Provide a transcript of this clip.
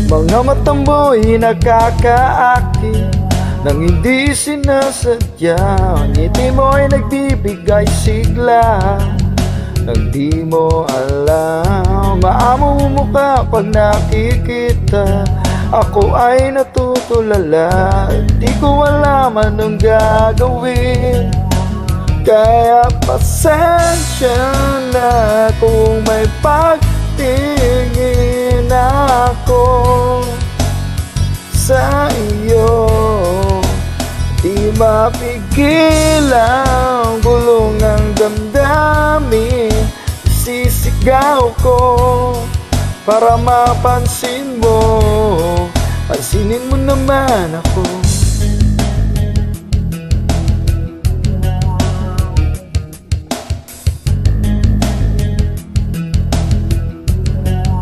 Mga mata mo'y nakakaakit nang hindi sinasadya. Ang ngiti mo'y nagbibigay sigla nang di mo alam. Maamo mo mukha pag nakikita, ako ay natutulala. Di ko alam anong gagawin, kaya pasensya na kung may pagtingin ako sa iyo. Di mapigil ang gulong ng damdamin, sisigaw ko para mapansin mo. Pansinin mo naman ako.